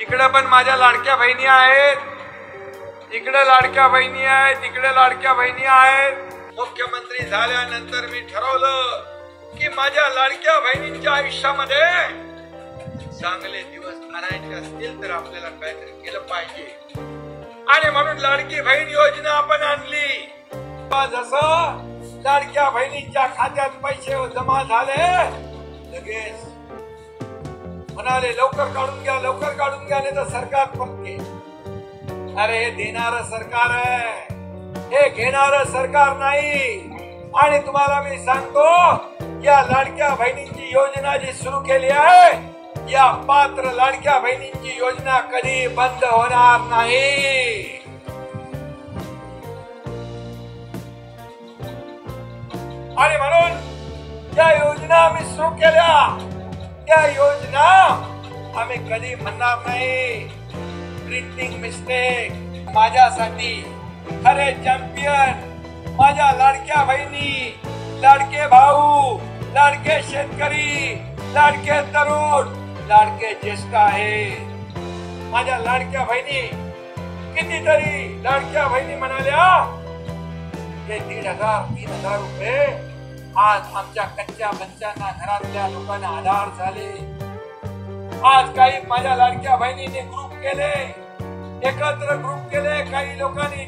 इकडे पण माझ्या लाडक्या बहिणी आहेत, इकडे लाडक्या बहिणी आहेत, इकडे लाडक्या बहिणी आहेत। मुख्यमंत्री झाल्यानंतर मी ठरवलं की माझ्या लाडक्या बहिणींच्या आयुष्यामध्ये चांगले दिवस आणायचे असतील तर आपल्याला काहीतरी केलं पाहिजे आणि म्हणून लाडकी बहीण योजना आपण आणली। जसं लाडक्या बहिणींच्या खात्यात पैसे जमा झाले लगेच म्हणाले लवकर काढून घ्या, लवकर काढून घ्या, नाही तर सरकार पक्के। अरे हे देणारं सरकार आहे, हे घेणारं सरकार नाही। आणि तुम्हाला मी सांगतो या लाडक्या बहिणींची योजना जी सुरू केली आहे, या पात्र लाडक्या बहिणींची योजना कधी बंद होणार नाही। आणि म्हणून या योजना आम्ही सुरू केल्या, त्या योजना आम्ही कधी म्हणणार नाही प्रिंटिंग मिस्टेक। माझ्यासाठी खरे चॅम्पियन माझ्या लाडक्या बहिणी, लाडके भाऊ, लाडके शेतकरी, लाडके तरुण, लाडके ज्येष्ठ आहे। माझ्या लाडक्या बहिणी कितीतरी लाडक्या बहिणी म्हणाल्या ते 1,500-3,000 रुपये आज आमच्या कच्च्या बच्चांना, घरातल्या लोकांना आधार झाले। आज काही माझ्या लाडक्या बहिणीने ग्रुप केले, एकत्र ग्रुप केले, काही लोकांनी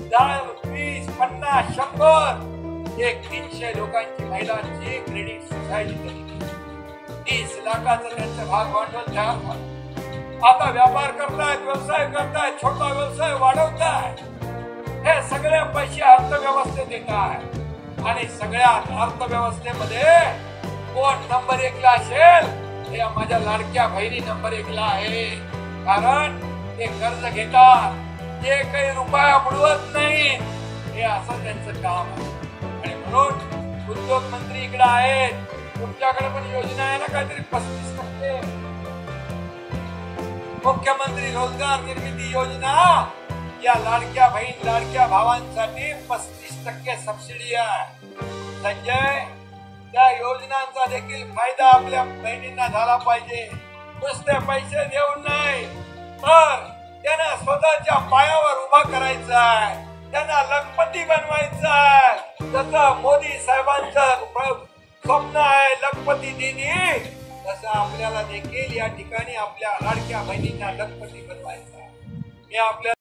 10, 20, 50, 100 300 लोकांची महिलांची क्रेडिट सोसायटी केली। 30 लाखाचं त्यांचं भाग भांडवल तयार झालं। आता व्यापार करतायत, व्यवसाय करतायत, छोटा व्यवसाय वाढवतायत। हे सगळे पैसे अर्थव्यवस्थेत येत आहे आणि सगळ्या अर्थव्यवस्थेमध्ये कोण नंबर 1 ला असेल, हे माझ्या लाडक्या बहिणी नंबर 1 ला आहे। कारण ते कर्ज घेतात, ते काही रुपया बुडवत नाही, हे असं त्यांचं काम आहे। आणि म्हणून उद्योग मंत्री इकडे आहेत, तुमच्याकडे पण योजना आहे ना काहीतरी 35%। मुख्यमंत्री रोजगार निर्मिती योजना या लाडक्या बहीण लाडक्या भावांसाठी 35% सबसिडी आहे। संजय, त्या योजनांचा देखील फायदा आपल्या बहिणींना झाला पाहिजे। नुसते पैसे देऊन नाही तर त्यांना स्वतःच्या पायावर उभा करायचा आहे, त्यांना लखपती बनवायचं आहे। जसं मोदी साहेबांचं स्वप्न आहे लखपती दीदी, तसं आपल्याला देखील या ठिकाणी आपल्या लाडक्या बहिणींना लखपती बनवायचं आहे। मी आपल्या